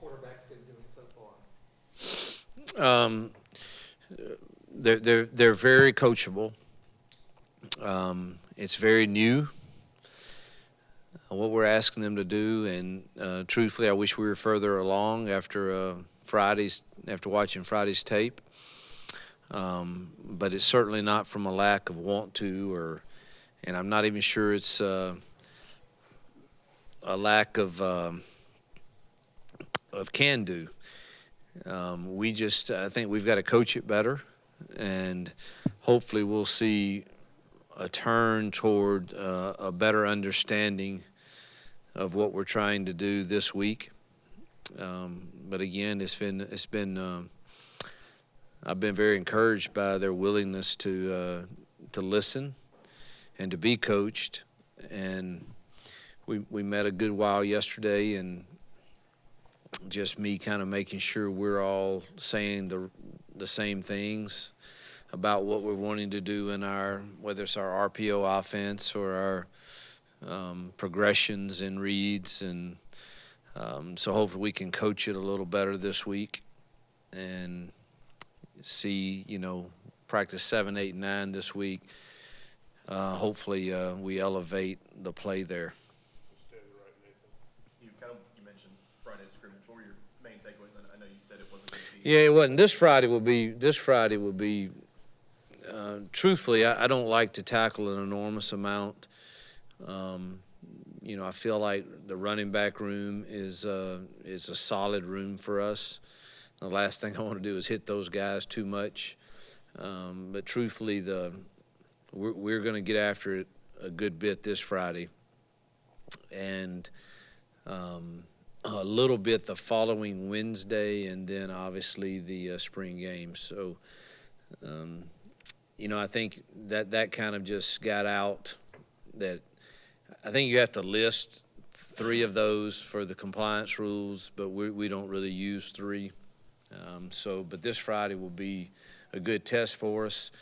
quarterback's been doing so far? They're very coachable. It's very new what we're asking them to do, and truthfully, I wish we were further along after watching Friday's tape. But it's certainly not from a lack of want to, and I'm not even sure it's a lack of can do. I think we've got to coach it better, and hopefully we'll see a turn toward a better understanding of what we're trying to do this week. But again, I've been very encouraged by their willingness to listen and to be coached. And we met a good while yesterday, and just me kind of making sure we're all saying the same things about what we're wanting to do in whether it's our RPO offense or our progressions and reads, and so hopefully we can coach it a little better this week and see, practice 7, 8, 9 this week. Hopefully we elevate the play there. You mentioned Friday's scrimmage. What were your main takeaways? I know you said it wasn't going to be. Yeah, it wasn't. This Friday will be. Truthfully, I don't like to tackle an enormous amount. I feel like the running back room is a solid room for us. The last thing I want to do is hit those guys too much. But truthfully, we're going to get after it a good bit this Friday, and a little bit the following Wednesday, and then obviously the spring games. So, I think that kind of just got out that I think you have to list 3 of those for the compliance rules, but we don't really use 3. But this Friday will be a good test for us.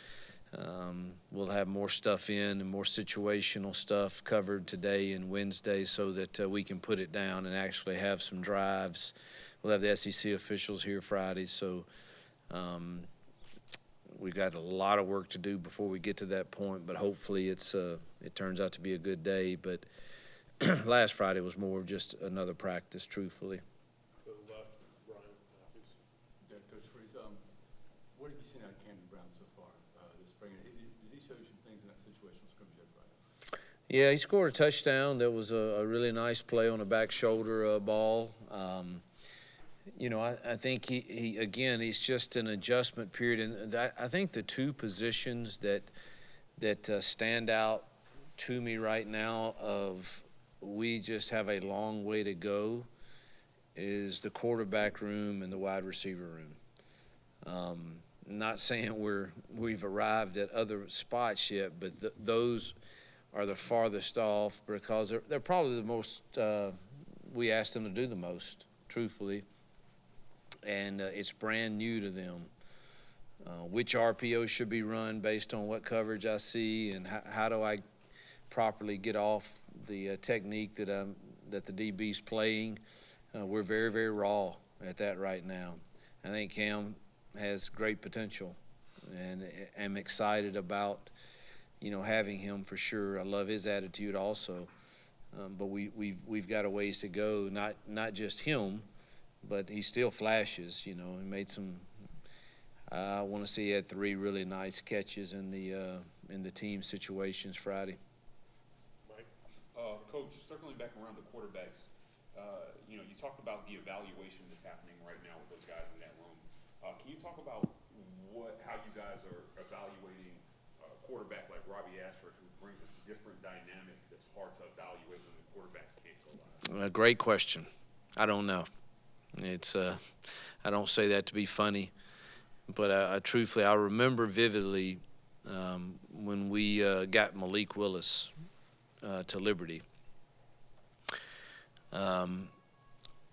We'll have more stuff in and more situational stuff covered today and Wednesday so that we can put it down and actually have some drives. We'll have the SEC officials here Friday, so we've got a lot of work to do before we get to that point, but hopefully it turns out to be a good day. But last Friday was more of just another practice, truthfully. To the left, Brian Matthews. Yeah, Coach Freeze, what have you seen out of Camden Brown so far this spring? Did he show you some things in that situational scrimmage on Friday? Yeah, he scored a touchdown. There was a really nice play on a back shoulder ball. I think he's just an adjustment period, and I think the 2 positions that stand out to me right now we just have a long way to go is the quarterback room and the wide receiver room. Not saying we've arrived at other spots yet, but those are the farthest off because they're probably the most we ask them to do the most, truthfully. And it's brand new to them. Which RPO should be run based on what coverage I see, and how do I properly get off the technique that the DB's playing. We're very, very raw at that right now. I think Cam has great potential, and I'm excited about having him for sure. I love his attitude also, but we've got a ways to go. Not just him, but he still flashes. He made some. I want to see he had 3 really nice catches in the team situations Friday. Mike, Coach, circling back around to quarterbacks, you talked about the evaluation that's happening right now with those guys in that room. Can you talk about how you guys are evaluating a quarterback like Robbie Ashford, who brings a different dynamic that's hard to evaluate when the quarterbacks can't go live? Great question. I don't know. I don't say that to be funny, but truthfully, I remember vividly when we got Malik Willis to Liberty.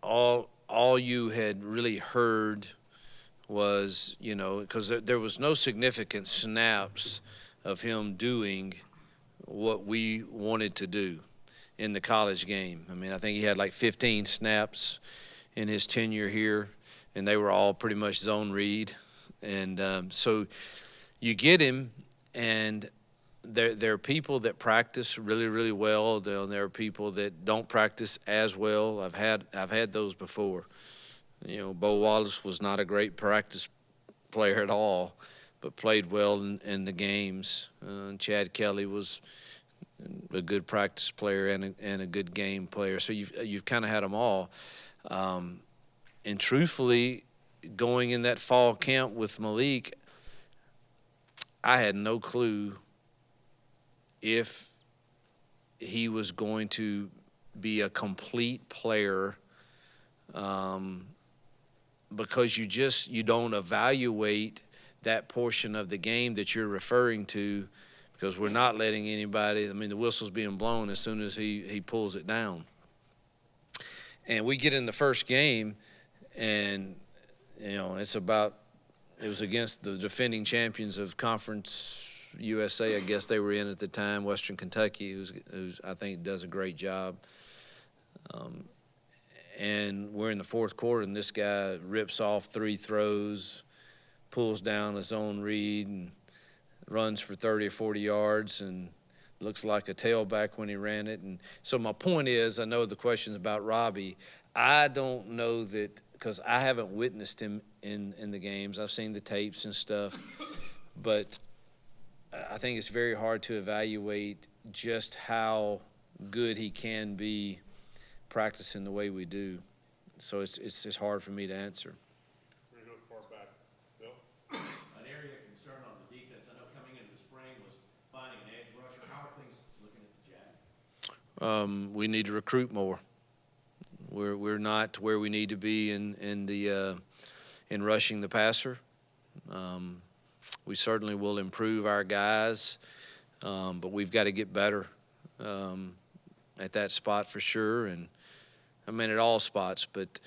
All you had really heard was, because there was no significant snaps of him doing what we wanted to do in the college game. I mean, I think he had like 15 snaps in his tenure here, and they were all pretty much zone read. And so you get him, and there are people that practice really, really well. There are people that don't practice as well. I've had those before. Bo Wallace was not a great practice player at all, but played well in the games. Chad Kelly was a good practice player and a good game player. So you've kind of had them all. And truthfully, going in that fall camp with Malik, I had no clue if he was going to be a complete player, because you don't evaluate that portion of the game that you're referring to, because we're not letting anybody. I mean, the whistle's being blown as soon as he pulls it down. And we get in the first game, and it was against the defending champions of Conference USA, I guess they were in at the time, Western Kentucky, who's I think does a great job. And we're in the fourth quarter, and this guy rips off 3 throws, pulls down his own read, and runs for 30 or 40 yards, and looks like a tailback when he ran it. And so my point is, I know the question's about Robbie. I don't know that, because I haven't witnessed him in the games. I've seen the tapes and stuff, but I think it's very hard to evaluate just how good he can be practicing the way we do. So it's hard for me to answer. We're going to go far back. Bill? An area of concern on the defense, I know coming into the spring, was finding an edge rusher. How are things looking at the Jag? We need to recruit more. We're not where we need to be in rushing the passer. We certainly will improve our guys, but we've got to get better at that spot for sure. And I mean at all spots, but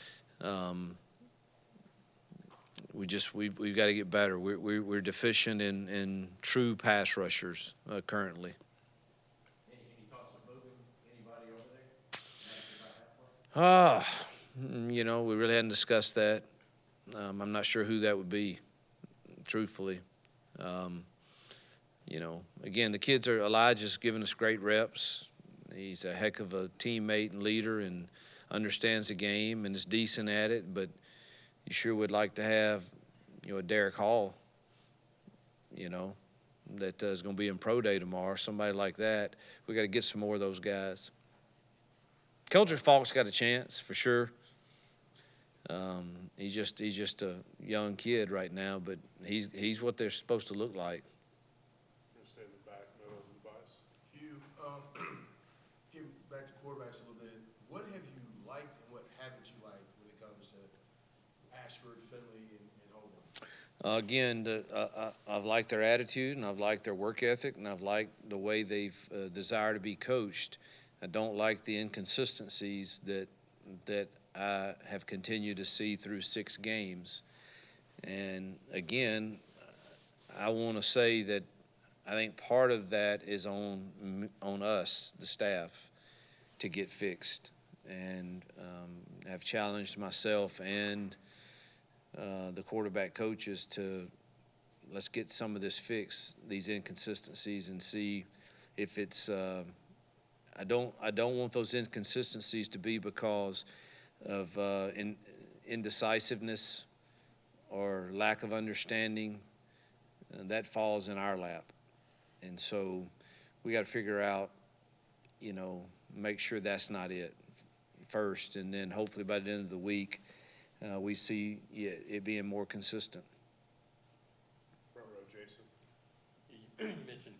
we've got to get better. We're deficient in true pass rushers currently. Any thoughts on moving anybody over there? We really hadn't discussed that. I'm not sure who that would be, truthfully. Again, the kids Elijah's giving us great reps. He's a heck of a teammate and leader and understands the game and is decent at it, but you sure would like to have, a Derek Hall, that is going to be in pro day tomorrow, somebody like that. We got to get some more of those guys. Keldrick Falk's got a chance for sure. He's just a young kid right now, but he's what they're supposed to look like. We're going to stay in the back, middle of the bias. Hugh, getting back to quarterbacks a little bit, what have you liked and what haven't you liked when it comes to Ashford, Finley, and Holden? Again, I've liked their attitude, and I've liked their work ethic, and I've liked the way they've desire to be coached. I don't like the inconsistencies that I have continued to see through 6 games. And again, I want to say that I think part of that is on us, the staff, to get fixed. And I've challenged myself and the quarterback coaches to let's get some of this fixed, these inconsistencies, and see if it's I don't want those inconsistencies to be because of indecisiveness or lack of understanding. That falls in our lap. And so we got to figure out, make sure that's not it first, and then hopefully by the end of the week we see it being more consistent. Front row, Jason. You mentioned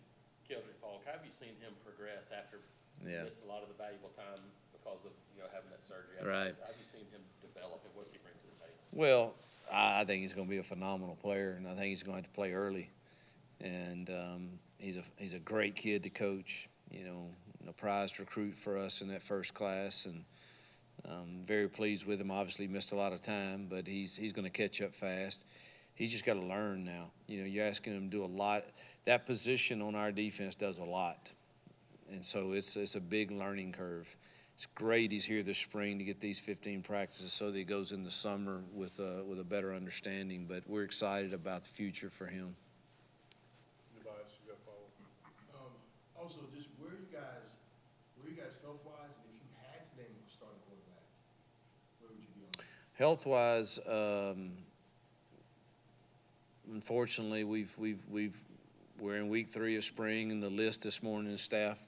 Keldrick Falk. How have you seen him progress after he missed a lot of the valuable time because of having that surgery? Right. How have you seen him develop, and what's he bring to the table? Well, I think he's going to be a phenomenal player, and I think he's going to have to play early. And he's a great kid to coach. A prized recruit for us in that first class, and very pleased with him. Obviously, missed a lot of time, but he's going to catch up fast. He's just got to learn now. You're asking him to do a lot. That position on our defense does a lot, and so it's a big learning curve. it's great he's here this spring to get these 15 practices so that he goes in the summer with a better understanding. But we're excited about the future for him. Device, you got follow? Also, just where you guys health-wise, and if you had to name a starting quarterback, where would you be on that? Health-wise, unfortunately, we're in week 3 of spring, and the list this morning, the staff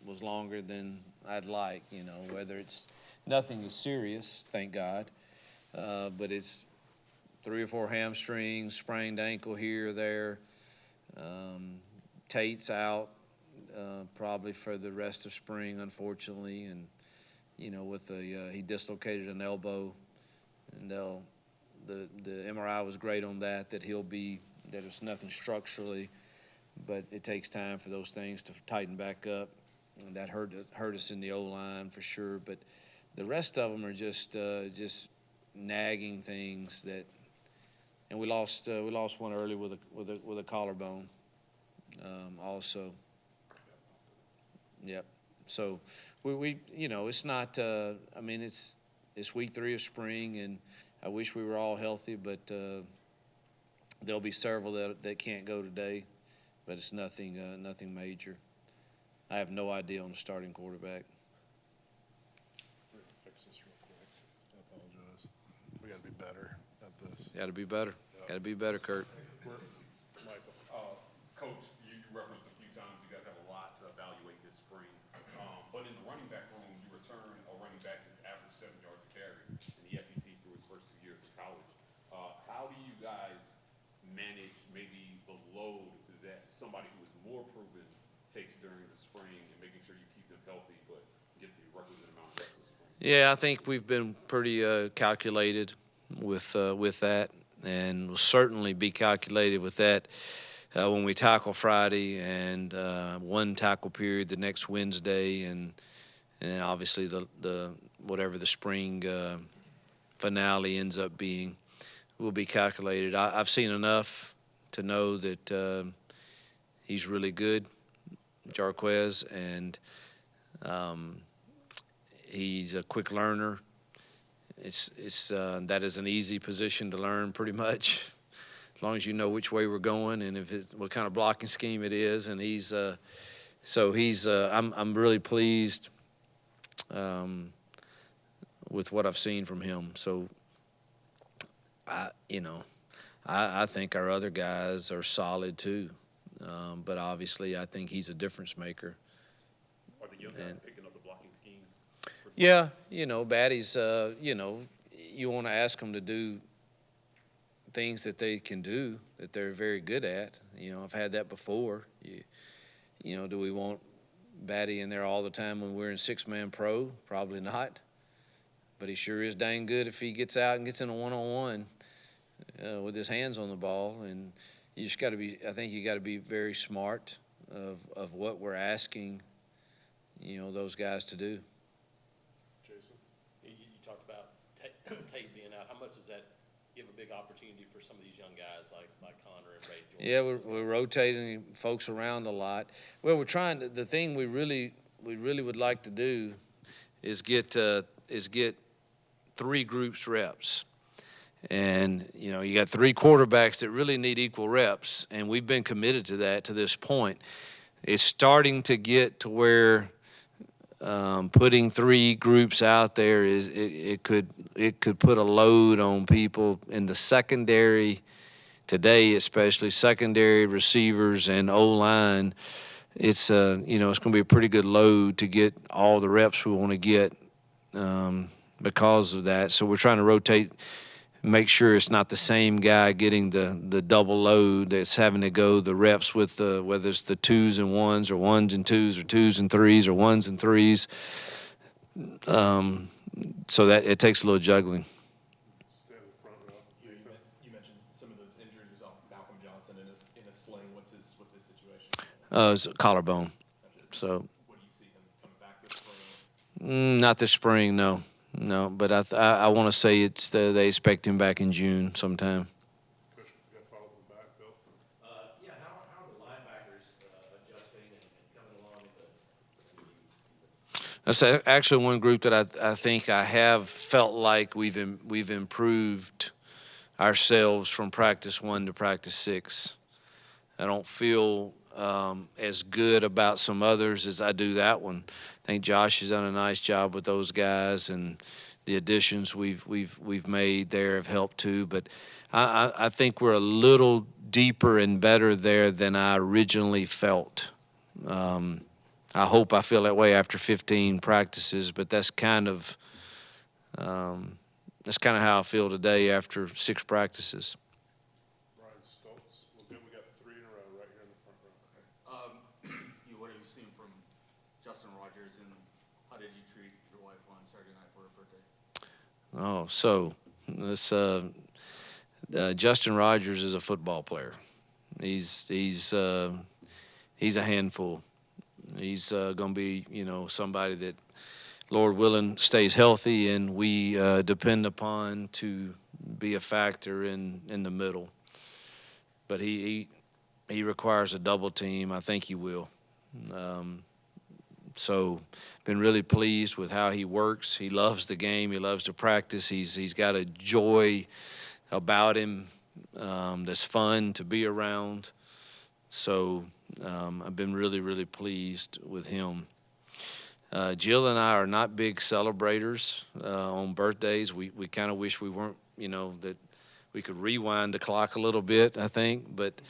was longer than I'd like. You know, whether it's nothing is serious, thank God, but it's 3 or 4 hamstrings, sprained ankle here or there. Tate's out probably for the rest of spring, unfortunately, and you know, with he dislocated an elbow, and the MRI was great on that that it's nothing structurally, but it takes time for those things to tighten back up, and that hurt us in the O-line for sure. But the rest of them are just nagging things that, and we lost one early with a collarbone, also. Yep. So we you know, it's not. I mean, it's week 3 of spring, and I wish we were all healthy, but there'll be several that can't go today, but it's nothing major. I have no idea on the starting quarterback. We're gonna fix this real quick. I apologize. We gotta be better at this. Got to be better. Got to be better, Kurt. Michael. Coach, you referenced a few times you guys have a lot to evaluate this spring. But in the running back room, you return a running back that's averaged 7 yards a carry in the SEC through his first 2 years of college. How do you guys manage maybe the load that somebody who is more proven takes during the spring and making sure you keep them healthy but get the requisite amount of reps this spring? Yeah, I think we've been pretty calculated with that, and will certainly be calculated with that when we tackle Friday and one tackle period the next Wednesday, and obviously the whatever the spring finale ends up being will be calculated. I've seen enough to know that he's really good, Jarquez, and he's a quick learner. That is an easy position to learn pretty much, as long as you know which way we're going and what kind of blocking scheme it is. And I'm really pleased with what I've seen from him. So I think our other guys are solid too, but obviously I think he's a difference maker. Are the young guys picking up the blocking schemes? Yeah, Batty's, you want to ask them to do things that they can do, that they're very good at. I've had that before. Do we want Batty in there all the time when we're in 6-man pro? Probably not. But he sure is dang good if he gets out and gets in a one-on-one with his hands on the ball. And you just got to be, I think you got to be very smart of what we're asking, those guys to do. Jason? You talked about Tate being out. How much does that give a big opportunity for some of these young guys like Connor and Ray Jordan? Yeah, we're rotating folks around a lot. Well, we're trying to. The thing we really would like to do is get 3 groups reps, and you got 3 quarterbacks that really need equal reps, and we've been committed to that to this point. It's starting to get to where putting 3 groups out there it could put a load on people in the secondary today, especially secondary receivers and O-line. It's it's going to be a pretty good load to get all the reps we want to get because of that. So we're trying to rotate, make sure it's not the same guy getting the double load that's having to go the reps with whether it's the 2s and 1s or 1s and 2s or 2s and 3s or 1s and 3s. So that it takes a little juggling. Stay in the front row. You mentioned some of those injuries. Malcolm Johnson in a sling. What's his situation? It's a collarbone. So What do you see him coming back this spring? not this spring, no. But I want to say they expect him back in June sometime. Coach, you got follow from the back, Bill? Yeah, how are the linebackers adjusting and coming along with the That's actually one group that I think I have felt like we've improved ourselves from practice 1 to practice 6. I don't feel as good about some others as I do that one. I think Josh has done a nice job with those guys, and the additions we've made there have helped too. But I think we're a little deeper and better there than I originally felt. I hope I feel that way after 15 practices, but that's kind of how I feel today after 6 practices. Brian Stoltz, well, good, we got 3 in a row right here in the front row. What have you seen from Justin Rogers, and how did you treat your wife on Saturday night for her birthday? Oh, so this Justin Rogers is a football player. He's a handful. He's going to be, somebody that, Lord willing, stays healthy, and we depend upon to be a factor in the middle. But he requires a double team. I think he will. So been really pleased with how he works. He loves the game. He loves to practice. He's got a joy about him that's fun to be around. So I've been really, really pleased with him. Jill and I are not big celebrators on birthdays. We kind of wish we weren't, that we could rewind the clock a little bit, I think. But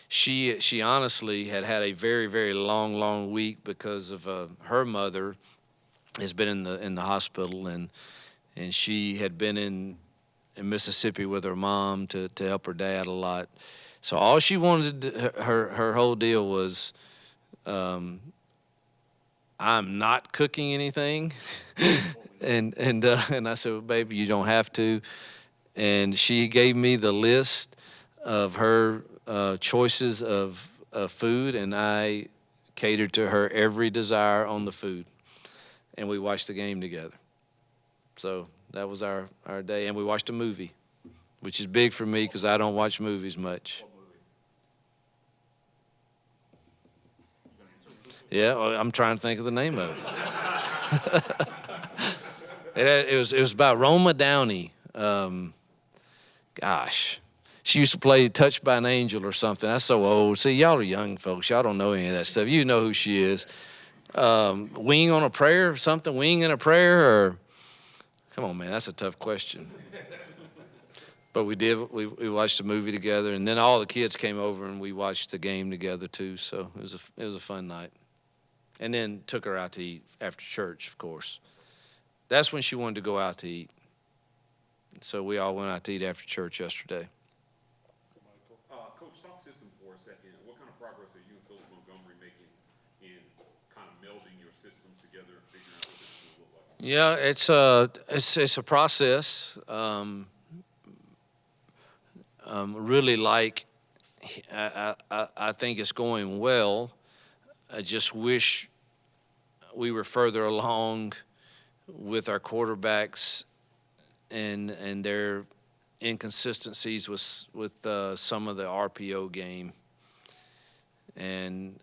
she honestly had a very, very long week because of her mother has been in the hospital, and she had been in Mississippi with her mom to help her dad a lot. So all she wanted, her whole deal was, I'm not cooking anything, and I said, well, baby, you don't have to. And she gave me the list of her choices of food, and I catered to her every desire on the food, and we watched the game together. So that was our day, and we watched a movie, which is big for me because I don't watch movies much. Yeah, well, I'm trying to think of the name of it. It was about Roma Downey. Gosh, she used to play Touched by an Angel or something. That's so old. See, y'all are young folks. Y'all don't know any of that stuff. You know who she is. Wing on a Prayer, something. Wing in a Prayer, or come on, man, that's a tough question. But we did. We watched a movie together, and then all the kids came over and we watched the game together too. So it was a fun night. And then took her out to eat after church, of course. That's when she wanted to go out to eat. So we all went out to eat after church yesterday. Coach, talk system for a second. What kind of progress are you and Philip Montgomery making in kind of melding your systems together and figuring out what this is going to look like? Yeah, it's a process. Really like, I think it's going well. I just wish we were further along with our quarterbacks and their inconsistencies with some of the RPO game. And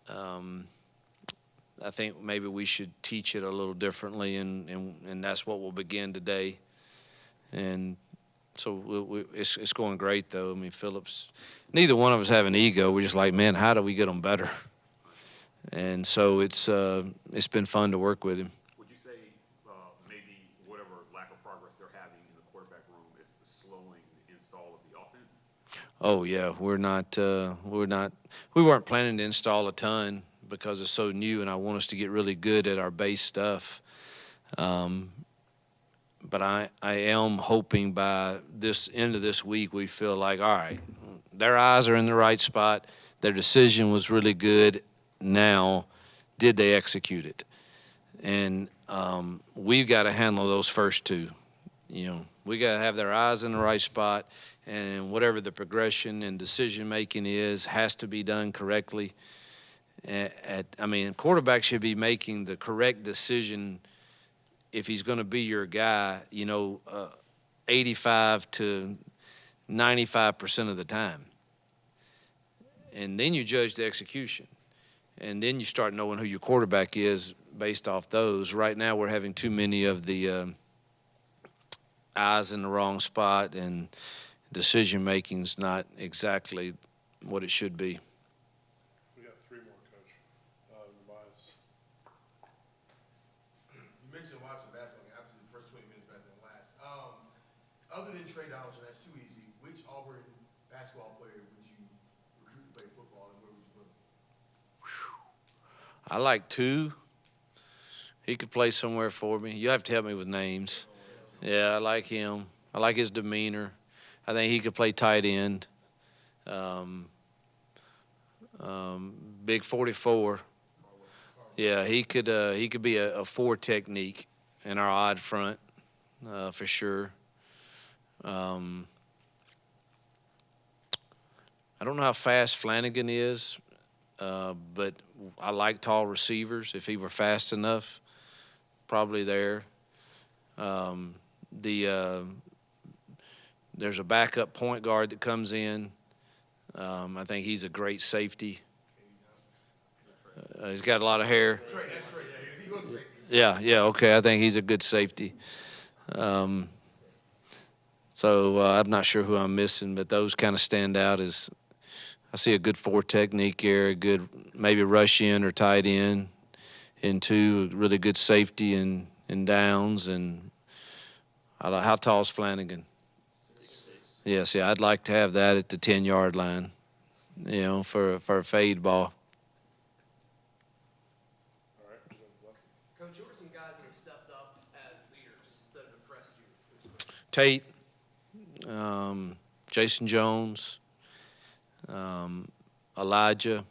I think maybe we should teach it a little differently, and that's what we'll begin today. And so it's going great, though. I mean, Phillips, neither one of us have an ego. We're just like, man, how do we get them better? And so it's been fun to work with him. Would you say maybe whatever lack of progress they're having in the quarterback room is slowing the install of the offense? Oh yeah, we weren't planning to install a ton because it's so new, and I want us to get really good at our base stuff. But I am hoping by this end of this week we feel like, all right, their eyes are in the right spot. Their decision was really good. Now, did they execute it? And we've got to handle those first two. We got to have their eyes in the right spot, and whatever the progression and decision making has to be done correctly. Quarterback should be making the correct decision if he's going to be your guy, 85 to 95% of the time. And then you judge the execution. and then you start knowing who your quarterback is based off those. Right now, we're having too many of the eyes in the wrong spot, and decision making's not exactly what it should be. We got three more, Coach. Tobias. You mentioned watching basketball, obviously the first 20 minutes better than the last. Other than Trey Donaldson, that's too easy. Which Auburn basketball player would you recruit to play football, and where would you put him? I like two. He could play somewhere for me. You have to help me with names. Yeah, I like him. I like his demeanor. I think he could play tight end. Big 44. Yeah, he could be a four technique in our odd front for sure. I don't know how fast Flanagan is, but I like tall receivers. If he were fast enough, probably there. There's a backup point guard that comes in. I think he's a great safety. He's got a lot of hair. Trey, that's Trey. Yeah, he was safety. Yeah, okay. I think he's a good safety. So I'm not sure who I'm missing, but those kind of stand out as I see a good four technique here, a good maybe rush in or tight end, and two, really good safety and downs. And I like, how tall is Flanagan? 6'6". Yes, yeah, I'd like to have that at the 10-yard line, for a fade ball. All right. Coach, who are some guys that have stepped up as leaders that have impressed you? Tate, Jason Jones, Elijah,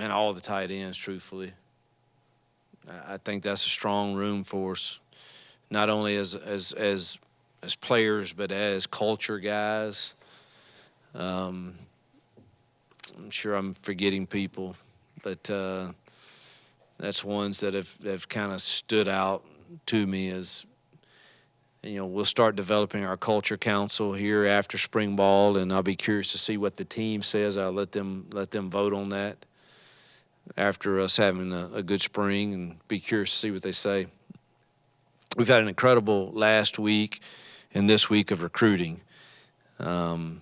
all the tight ends, truthfully. I think that's a strong room for us, not only as players, but as culture guys. I'm sure I'm forgetting people, but that's ones that have kind of stood out to me as, we'll start developing our culture council here after spring ball, and I'll be curious to see what the team says. I'll let them vote on that after us having a good spring, and be curious to see what they say. We've had an incredible last week and this week of recruiting. One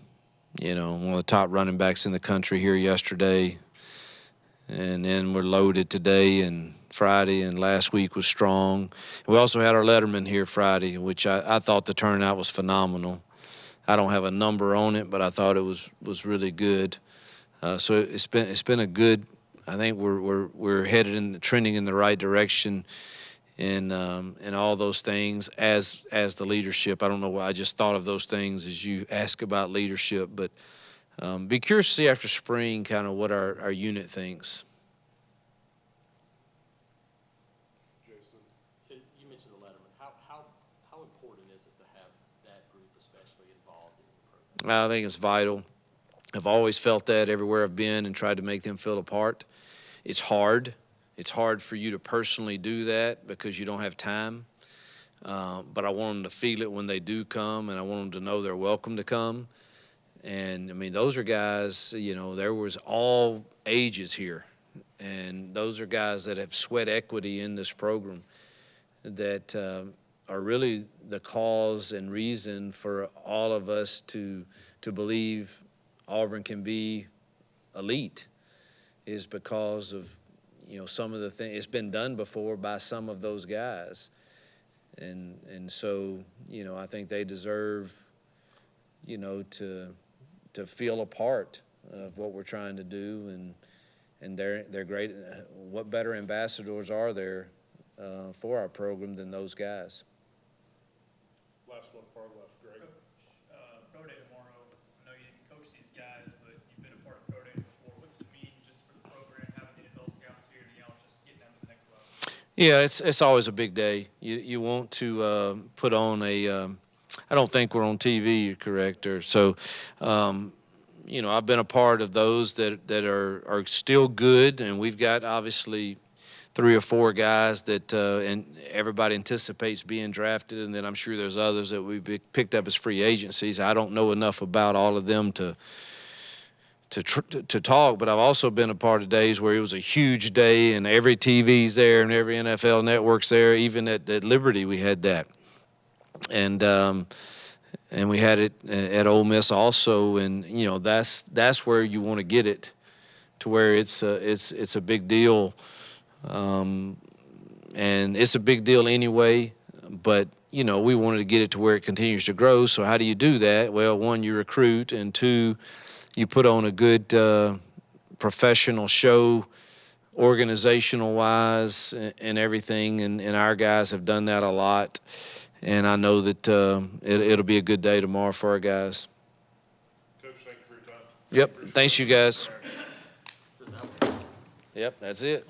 of the top running backs in the country here yesterday, and then we're loaded today and Friday, and last week was strong. We also had our letterman here Friday, which I thought the turnout was phenomenal. I don't have a number on it, but I thought it was really good. So it's been a good. I think we're headed trending in the right direction, and all those things as the leadership. I don't know why I just thought of those things as you ask about leadership, but be curious to see after spring kind of what our unit thinks. You mentioned the letterman. How important is it to have that group especially involved in the program? I think it's vital. I've always felt that everywhere I've been and tried to make them feel a part. It's hard. It's hard for you to personally do that because you don't have time. But I want them to feel it when they do come, and I want them to know they're welcome to come. And, those are guys, there was all ages here. And those are guys that have sweat equity in this program that are really the cause and reason for all of us to believe Auburn can be elite, is because of, some of the things. It's been done before by some of those guys. And so, I think they deserve, to feel a part of what we're trying to do, and they're great. What better ambassadors are there for our program than those guys? Last one, far left, Greg. Pro Day tomorrow. I know you didn't coach these guys, but you've been a part of Pro Day before. What's it mean just for the program, having the NFL scouts here, just getting them to the next level? Yeah, it's always a big day. You want to put on a. I don't think we're on TV, correct? So, I've been a part of those that are still good, and we've got obviously 3 or 4 guys that and everybody anticipates being drafted, and then I'm sure there's others that we picked up as free agencies. I don't know enough about all of them to to talk, but I've also been a part of days where it was a huge day and every TV's there and every NFL network's there. Even at Liberty, we had that, and we had it at Ole Miss also. And you know, that's where you want to get it to where it's a big deal, and it's a big deal anyway. But you know, we wanted to get it to where it continues to grow. So how do you do that? Well, one, you recruit, and two, you put on a good professional show, organizational wise, and everything. And our guys have done that a lot. And I know that it'll be a good day tomorrow for our guys. Coach, thank you for your time. Yep. Thanks, you guys. Yep, that's it.